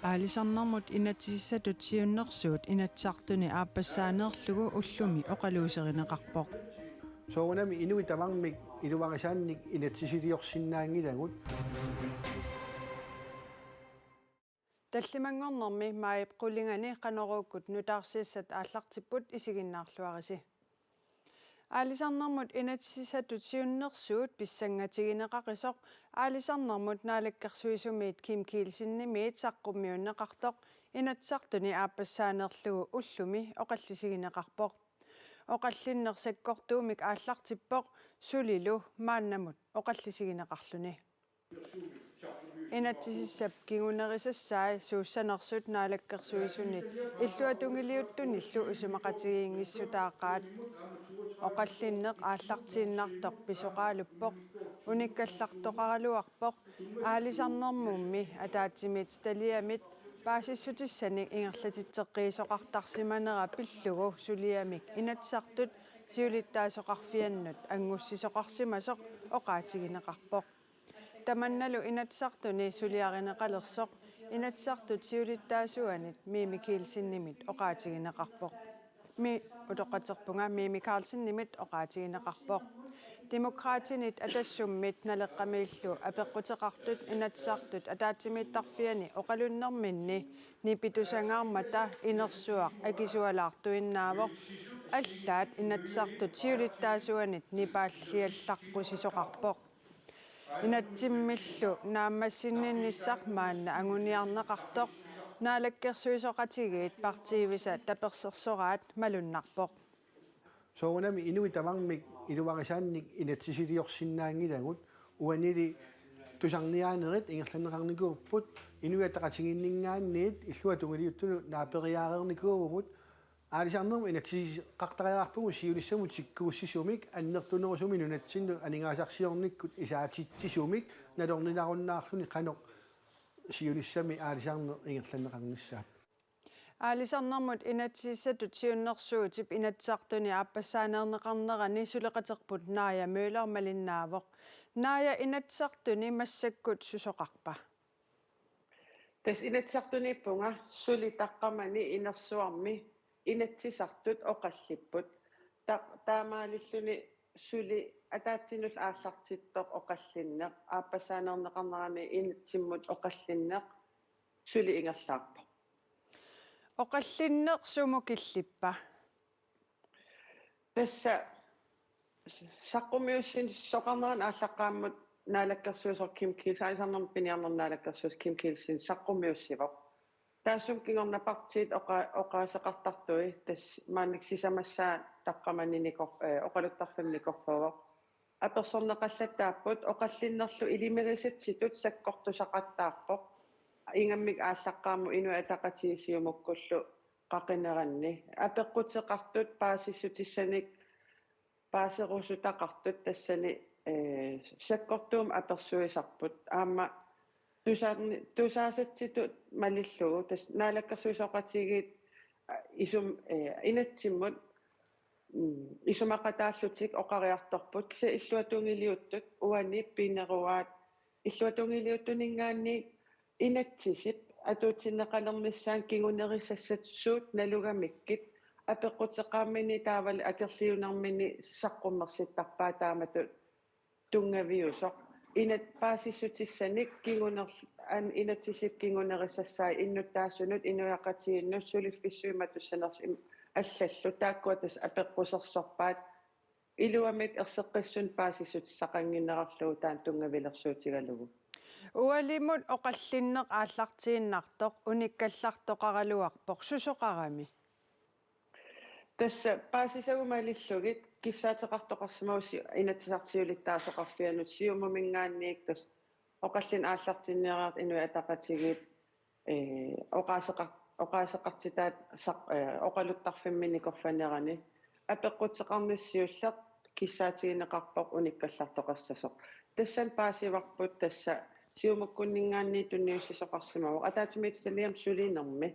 Аалисарнэрмут инатсиссатут сиуннэрсуут инатсартуни ааппассааneerlugu уллуми оқалуусеринеқарпоқ. Soonami inui tamarmik iluvangisaannik inatsisiliorsinnaangilagut Таллимангорнэрми маип qulingani qaneruukkut nutaarsiissat ааллартиппут исигиннаарлуариси. Аалисарнэрмут инатсиссатут сиуннэрсуут писсангатигинеқақисоқ аалисарнэрмут наалаккерсуисумиит Ким Киилсиннимиит саққуммиуннеқартоқ инатсартуни ааппассааneerlugu уллуми оқаллисигинеқарпоқ. Оқаллиннерсаккортуумик ааллартиппоқ сулилу мааннамут оқаллисигинеқарлуни. Инатсиссап кигунерисассаи сууссанерсут наалаккерсуисунит иллуатунгилиуттун иллу усумақатигиингиссутааққаат оқаллиннеқ ааллартииннартоқ писоқаалуппоқ униккаллартоқаралуарпоқ аалисарнэрмуумми атаатсимит талиамит паасиссутиссаник ингерлатитсеққиисоқартарсиманера пиллугу сулиамик инатсартут сиулиттаасоқарфианнут ангуссисоқарсимасоқ оқаатигинеқарпоқ таманналу инатсартуни сулиаринеқалерсоқ инатсартут сиулиттаасуанит Мими Киилсиннимит оқаатигинеқарпоқ ми утоқатерпунга Мими Карлсиннимит оқаатигинеқарпоқ демократинит атассуммит налеққамииллу апеққутеқартут инатсартут атаатсимиттарфиани оқалуннэрминни нипитусангаармата инерсуақ акисуалаартуиннаавоқ аллаат инатсартут сиулиттаасуанит нипааллиаллаққусисоқарпоқ инатсиммиллу нааммассиннинниссақ маанна ангуниарнеқартоқ наалаккерсуисоқатигиит партиивиса таперсерсораат малуннарпоқ. soonami inui tamarmik iluvangisaannik inatsisiliorsinnaangilagut uanili tusarniaanerit ingerlaneqarnikuurput inuataqatiginningaanniit illuatungiliuttunu naaperiaareernikuugut аалисарнэрму инатсиқартариаарпугу сиулиссамут сиккууссисумик аннертунерусуми нунатсинну анигаасарсиорниккут исаатитсисумик налорнинаруннаарлуни қаноқ сиулиссами аалисарнер ингерланеқарниссаат Аалисарнэрмут инатсиссатут сиуннэрсуутип инатсартуни ааппассаанернеқарнерани сулеқатерпут наая мøйлермалиннаавоқ наая инатсартуни массаккут сусоқарпа тас инатсартуниппунга сулитаққамани инерсуарми инатсисартут оқаллиппут таамаалиллуни сули атаатсинул ааллартиттоқ оқаллиннеқ ааппассаанернеқарнерани инатсиммут оқаллиннеқ сули ингерлаарпа оқаллиннеқ сумукиллиппа тасса саққумиуссин соқарнеран ааллаққааммут наалаккерсуусор Ким Киилсаисарнерм пиниарнернаалаккерсуус Ким Киилсин саққумиуссивоқ таасум кингорнапартиит оқаасеқартартуи тас маанник сисамассаа таққаманиникор оқалуттарфимникорфуоқ аперсорнеқаллаттааппут оқаллиннерлу илимерисатситут саккортусақаттаарпоқ ингаммик ааллаққааму инуа атақатигисиумуккуллу қақинеранни апеққутеқартут паасиссутиссаник паасерусутақартут тассани саккортуум аперсуисарпут аама тусаасатситут малиллугу тас наалаккерсуисоқатигиит исум инатсиммут исумақатааллутик оқариарторпут киса иллуатунгилиуттут уани пинеруаат иллуатунгилиуттунингаанни инатсисип атуутсиннеқалермиссаан кигунерисассатсуут налугамиккит апеққутеқааммини таавал акерлиунармини саққуммерситтарпаа таамату тунгавиусоқ инат паасиссутиссаник кигунер ан инатсисип кигунерисассаа иннуттаассунут инуяқатигиннут сулиффиссуиматуссанерс аллаллу тааккуатас апеққусерсорпаат илуамик ерсеққиссун паасиссутиссақангиннерарлугу таан тунгавилерсуутигалугу уалимут оқаллиннеқ ааллартииннартоқ униккаллартоқаралуарпоқ сусоқарами тасса паасисагумалиллугит киссаатеқартоқарсимауси инатсисартиулиттаасоқарфианут сиумумингаанниик тас оқаллин ааллартиннераат инуи атақатигиит оқаасеқартитаат оқалуттарфимминикорфанерани апеққутеқарниссиуллеқ киссаатигинеқарпоқ униккаллартоқассасоқ тассан паасиварпут тасса сиумуккуннингаанни тунниуссисоқарсимавоқ атаатимитсалиам сулинерми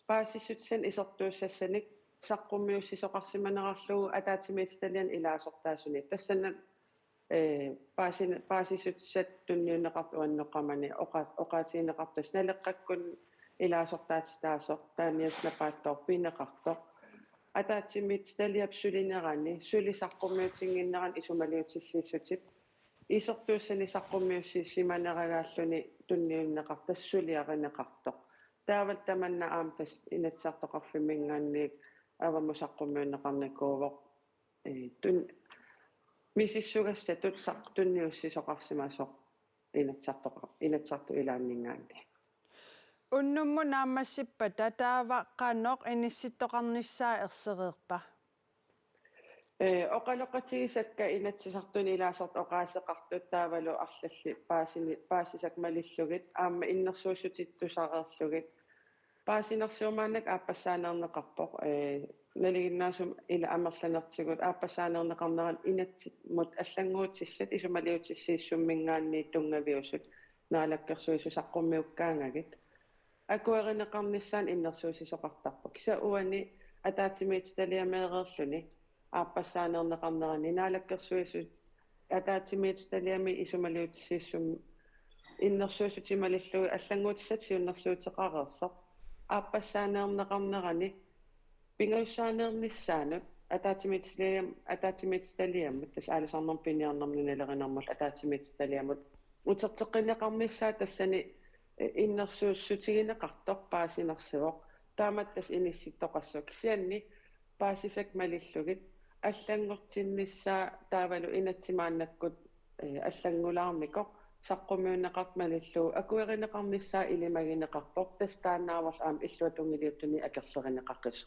паасиссутсан исертууссассаник саққуммиуссисоқарсиманерарлугу атаатимитсалиан илаасортаасуни тассана paasisut sattunniunneqartu anneqqamani oqaatiinneqartas naleqqakkun илаасортаатитаасоқ тааниаснапааттоорпинеқарtoq атаатсимит талиапсулинерани сулисаққумиутингиннеран исумалиутиллиссутит исертууссани саққумиусси симанерагааллуни тунниуннеқар тассулиаринеқарtoq таавал таманна аампас инатсартоқарфимингаанниик авамусаққумиуннеқарникуувоқ тун мисиссугасса тутсақ тунниуссисоқарсимасоқ инатсарту илааннингаанни уннумму наамассиппа татаава qaannoq iniсситтоқарниссаа ерсериерпа оқалоқатигисакка инатсисартуни илаасорт оқаасеқартут таавалу арлалли паасисак малиллугит аама иннерсуусутиттусареерлугит паасинерсуумаанак ааппассаанернеқарпоқ налигиннаасум ила амерланертигут ааппассаанернеқарнеран инатсит мут аллангуутсиллат исумалиутиссииссуммингаанни тунгавиусут наалаккерсуисусаққуммиуккаангагит акуэринеқарниссаан иннерсуусисоқартарпа киса уани атаатимиит талиамеерерлүни ааппассаанернеқарнерани наалаккерсуисут атаатимиит талиами исумалиутиссииссум иннерсуусутималиллуги аллангуутиссат сиуннерсуутеқарерсоқ ааппассаанернеқарнерани пингауссаанерниссаанут атаатимиит талиаммут тас ааласарнер пиниарнерни налеринермал атаатимиит талиаммут утертеқинеқарниссаа тассани иннерсууссутигинеқартоқ паасинерсивоқ тааматтас инисситтоқассук кисианни паасисак малиллугит аллангортинниссаа таавалу инатсимааннаккут аллангулаармикоқ саққумиуннеқарт малиллуу акуеринеқарниссаа илимагинеқарпоқ тас тааннаавал аам иллуатунгилиуттуни акерлеринеқаққису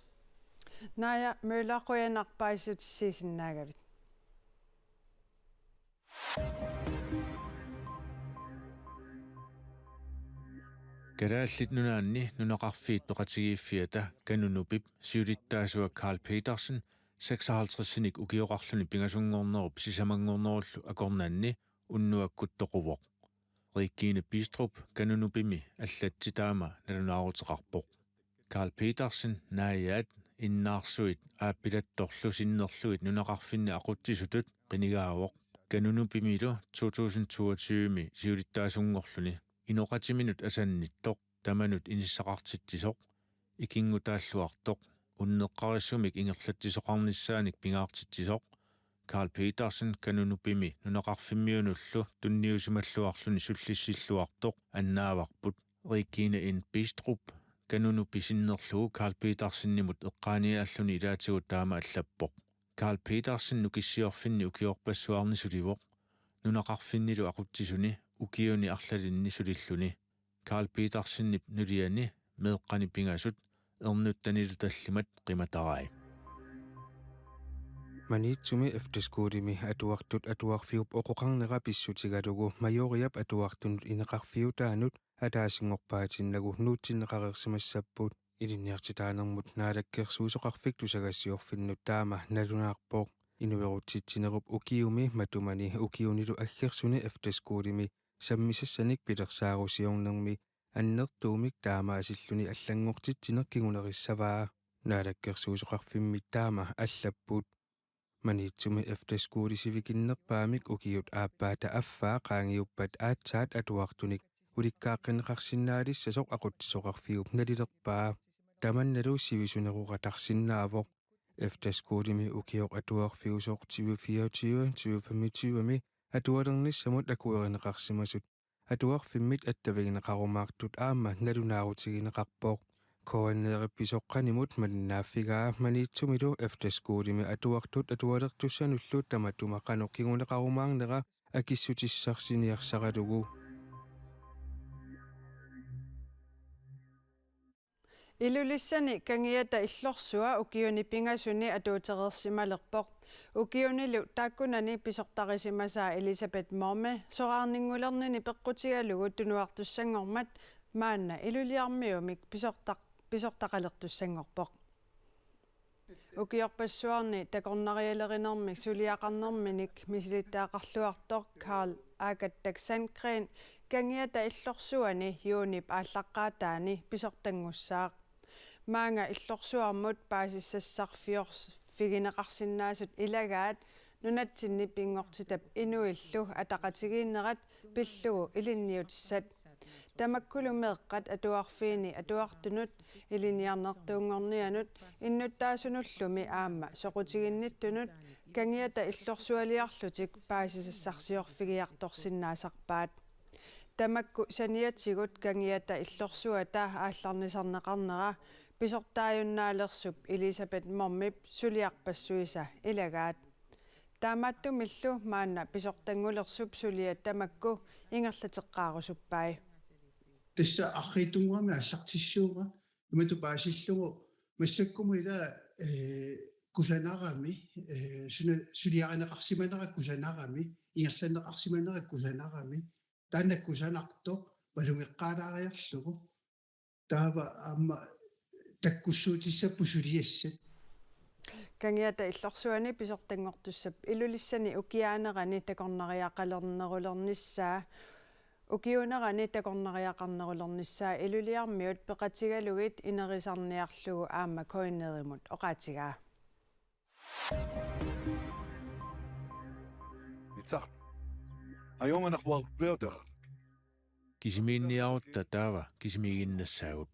наая муулақуянарпаисутиссиисиннаагавит Geraаллит нунаанни нунеқарфиит тоқатигииффиата канунупип сиулиттаасуа Карл Петерсен 56-синик укиоқарлуни пингасунгорнеруп сисамангорнеруллу акорнаанни уннуаккуттоқувоқ Риккине Биструп канунупими аллатситаама налунаарутеқарпоқ Карл Петерсен нааят иннаарсуит ааппилатторлу синнерлуит нунеқарфинни ақутсисутут қинигаавоқ канунупимилу 2022ми сиулиттаасунгорлуни иноқатиминут асанниттоқ таманут иниссақартитсисоқ икингутааллуартоқ уннеққариссумик ингерлаттисоқарниссааник пингаартитсисоқ Карл Петерсен канунупими нунеқарфиммиунуллу тунниусималлуарлуни суллиссиллуартоқ аннааварпут Риккине Биструп канунуписиннерлугу Карл Петерсеннимут эққааниааллуни илаатигут таама аллаппоқ Карл Петерсен нукиссиорфинни укиорпассуарни суливоқ нунеқарфиннилу ақутсисуни укиуни арлалинни сулиллуни Карл Петерсеннип нулиани меэққани пингасут эрнуттанилу таллимат қиматарай Манитсуми эфтескуудими атуартут оқоқарнера писсутигалугу майориап атуартунут инеқарфиутаанут атаасингорпаатиннагу нуутсиннеқарерсимассаппут илинниартитаанермут наалаккерсуусоқарфик тусагассиорфиннут таама налунаарпоқ инуверутситсинеруп укиуми матумани укиунилу аггерсуни эфтескуудими саммисассаник пилерсаарусиорнерми аннертуумик таама асиллуни аллангортитсинеркигунериссаваа наалаккерсуусоқарфиммит таама аллаппут манитсуми эфтескуудисивикиннерпаамик укиут ааппаата аффаа qaangiuppat аатсаат атуартуник уликкааққинеқарсинаалиссасоқ ақутсисоқарфигуп налилерпаа таманналу сивисунеруратарсинаавоқ эфтескуудими укиоқ атуарфигусоқ 2024-2025ми атуалерниссамут акуеринеқарсимасут атуарфиммит аттавигинеқарумаартут аама налунаарутигинеқарпоқ коаннеерипписоққанимут маннааффигаа манитсумилу эфтескуудими атуартут атуалертуссануллуут таматумаққано кигунеқарумаарнера акиссутиссарсиниарсаралугу илулиссани кангиата иллорсуа укиуни пингасуни атуутерерсималерпоқ укиунилу тааккунани писортарисимасаа Элизабет Морме сораарнингулернини пеққутигалугу тунуартуссангормат маанна илулиармиумик писортақалертуссангорпоқ укиорпассуарни такорнариалеринермик сулиақарнерминик мисилиттаақарлуартоқ Карл Агаттак Сандгрен кангиата иллорсуани юунип ааллаққаатаани писортангуссаақ маанга иллорсуармут паасиссассарфиорс фигинеқарсинаасут илагаат nunatsinni pingortitap inuillu ataqatigiinnerat pillugu ilinniutissat tamakkulumeeqqat atuarfiini atuartunut iliniarnertuungornianut innuttaasunullumi aamma soqutiginnittunut kangiata illorsualiarlutik paasisassarsiorfigiartorsinnaasarpaat tamakku saniatigut kangiata illorsuata aallarnisarneqarnera pisortaajunnaalerssup Elisabeth Mormip suliarpassuisa ilagaat taamaattumillu maanna pisortangulersup suliat tamakku ingerlateqqaarusuppai Tässä akhitungwami assartissuuqa imatu paasillungu massakkumu ila kusanarami suliaqaneqarsimanera kusanarami ingerlaneqarsimanera kusanarami taanna kusanartoq valungeqqaalaariarlugu taava amma takkussuutissappu suliassat kangiata illorsuani pisortangortussap ilulissani ukiaanerani takornariaqalernerulernissaa ukiunerani takornariaqarnerulernissaa iluliarmiut peqatigalugit inerisarniarlugu aamma koinnerimut oqaatigaa صح اليوم انا اخبار بيوتر Kisimiinniarutta taava kisimiiginnassagut.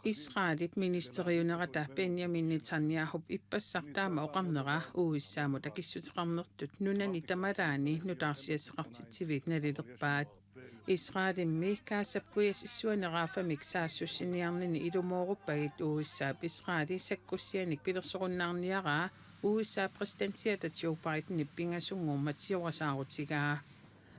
Israelip ministeriunerata Benjamin Netanyahu ippassartaama oqarnera uissaamu takissuteqarnertut nunani tamalaani nutarsiasseqartitsivit nalilerpaat Israelimmi kaassapkuiasissuaneraafamik saassussiniarnini ilumooruppagit uissaap Israeli sakkussianik pilersoqunnaarniaraa uissaa presidentiata Joe Biden ippingasungormatiorasaaruutigaa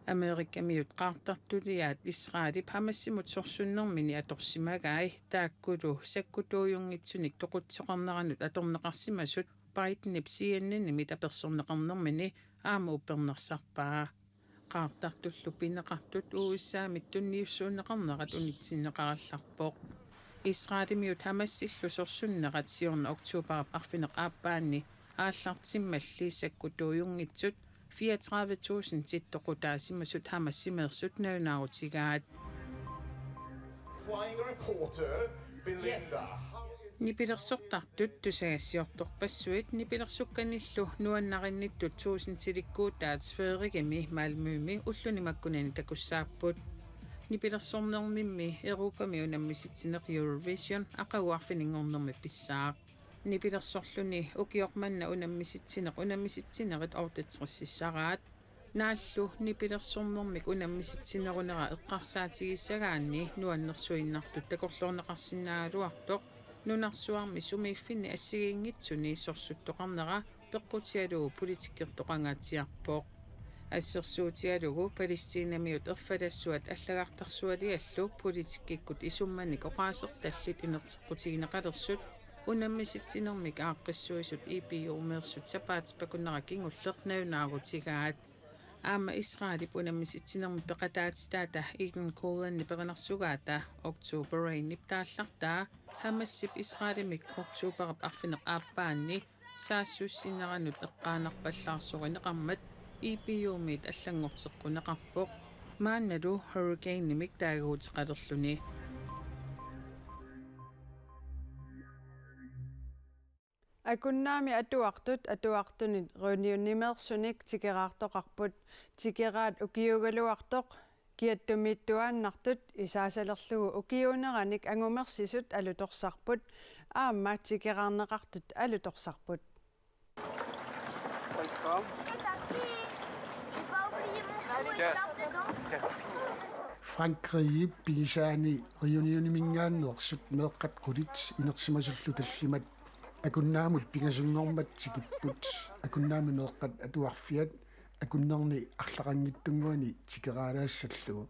Amerikamiut qaartartuliaat Israelip hamassimut sorsunnermini atorsimagai taakkulu sakkutuujungitsunik toqutsoqarneranut atorneqarsimasut Biden CNN mitapersorneqarnermini aama upernersarpaa qaartartullu pineqartut uissaamit tunniussuunneqarnerat unitsinneqarallarpoq Israelimiut hamassillu sorsunnerat siorna oktuuparap arfineq aappaanni aallartimmalli sakkutuujungitsut 34.000 tittoqutaasimasut hamassimeersut naunaarutigaat Flying reporter Belinda. Nipilersortartut tusagassiortorpassuit nipilersukkanillu nuannarinnittu 1000 tilikkuutaat Sverigemi Malmömi ullunimakkunani takussaapput nipilersornermimmi Europami unammisitsinneq Eurovision aqauarfiningornermi pissaaq nipilersorluni ukiormanna unammisitsinneqit ortatsrississaraat naallu nipilersornermik unammisitsinnerunera eqqarsaatigisagaanni nuannersuinnartut takorlorneqarsinnaaluartoq nunarsuarmi sumiiffinni assigiingitsuni sorsuttoqarnera peqqutialugu politikkertoqangaatiarpoq ассерсуутиалугу палестинамиут ерфалассуат аллагартарсуалиаллу политиккиккут исумманик оқаасерталлут инертеққутигинеқалерсут унаммиситсинермик ааққиссуисут ипиумеерсут сапаатипакуннера кингуллеқ наунаагутигаат аама Israelip унаммиситсинерми пеқатаатистаата игэн колланни перенарсугаата октуберайнип тааллартаа хамассип Israelimик октуберап арфинеқ ааппаанни саассуссинеранут эққаанарпаллаарсоринеқармат ипиумит аллангортеққунеқарпоқ маанналу hurricane-нимик таагуутеқалерлүни акуннаами атуартунит руниуннимерсуник тикераартоқарпут тикераат укиугалуартоқ киаттумиттуааннартут исаасалерлугу укиунераник ангумерсисут алуторсарпут аама тикераарнеқартут алуторсарпут Frankrig pisaani riuniunimingaanneersut meeqqat qulit inersimasullu tallimat akunnaamut pingasungormat tikipput akunnaami meeqqat atuarfiat akunnerni арлақангиттунгуани тикераалаассаллугу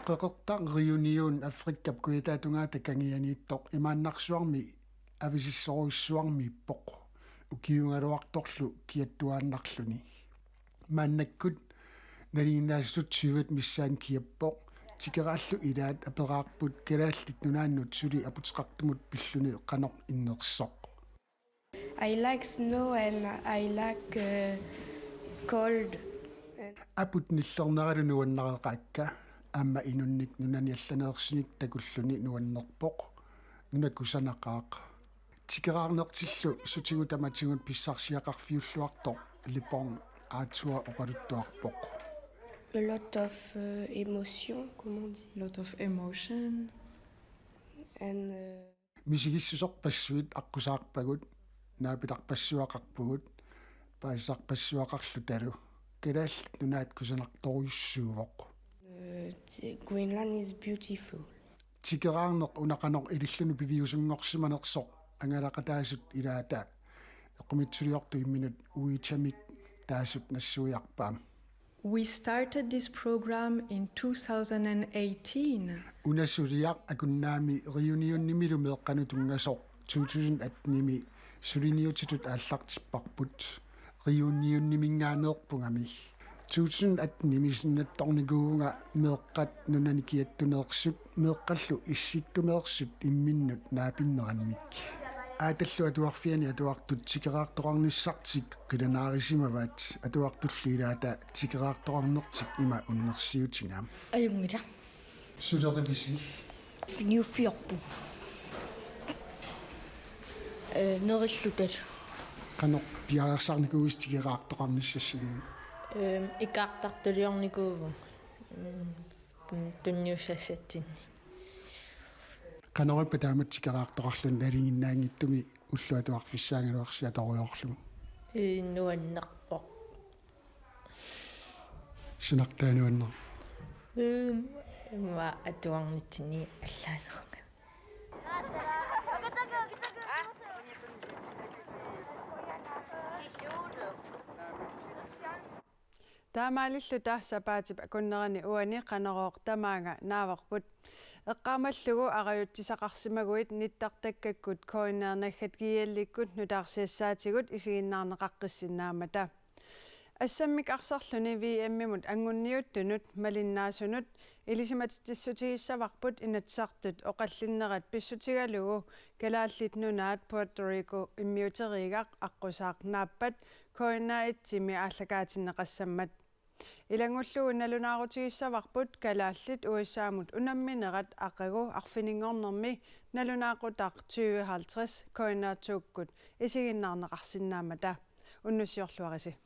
qeqertaq riuniun afrikkap kuitatungaata kangianiittoq imaannarsuarmi avisissoruissuarmi ippoq ukiungaluartorlu kiattuaannarluni maannakkut naliinaassut syvet missaan kiappoq tikeraallu ilaat aperaarput kalaallit nunaannut suli aputеқартумут пиллуни qanoq innersoq I like snow and I like cold. aput nillerneralу nuannareqaakka аама инунник нунани алланеерсиник такуллуни нуаннерпоқ нунакусанақаақ тикераарнертиллу сутигу таматигут писсарсиақарфиуллуарто липорн аатсуа оқалуттуарпоқ. A lot of emotion, comment on dit? A lot of emotion. And мисигиссусоқ пассуит аққусаарпагут наапиларпассуақарпугут паисарпассуақарлу талу келааллут нунаат кусанарторюссуувоқ. Greenland is beautiful. тикераарнеқ унақанеқ илиллуну пивиусунгорсиманерсоқ ангалақатаасут илаата эққумитсулиорту имминут уичамик таасут нассуиарпаам. We started this program in 2018. Унасулиақ акуннаами реюниуннимилу меэққанутунгасоқ 2018-ними сулиниутитут ааллартиппарпут реюниуннимингаанеерпунгами 2018-ними синнатторникуунга меэққат нунаникиаттунеерсут меэққаллу исситтумеерсут имминнут наапиннеранмик ааталлу атуарфиани атуартут тикераартоқарниссартик қиланаарисимаваат атуартуллу илаата тикераартоқарнертик има уннерсиутингаам аюнгила сулерилиси ньюфиорпу нериллутат канеқ пиарсарникуис тикераартоқарниссассинну икаартартулиорникууву тунниуссассатсинни канериппа таамат тикераартоқарлун налингиннаангиттуми уллуатуарфиссаангалуарсиа торуйорлу нуаннерпоқ синартаануаннер ма атуарнитсини аллаанерга таамаалиллу таассапаатип акуннерани уани канерооқ тамаага нааварпут эққамаллугу ариутсисақарсимагуит ниттартаккаккут коиннернаггат киалликкут нутаарсиассаатигут исигиннаарнеқаққиссиннаамата ассаммик арсарлуни VM-мимут ангунниуттунут малиннаасунут илисиматиссутигиссаварпут инатсартут оқаллиннерат писсутигалугу калааллит нунаат Puerto Rico иммиутеригақ аққусаақнааппат коиннаитсими ааллакаатиннеқассаммат илангуллугу налунаарутигиссаварпут калааллит уиссаамут унамминерат ақагу арфинингорнерми налунаақутақ 2050 коиннаатууккут исигиннаарнеқарсинаамата уннуссиорлуариси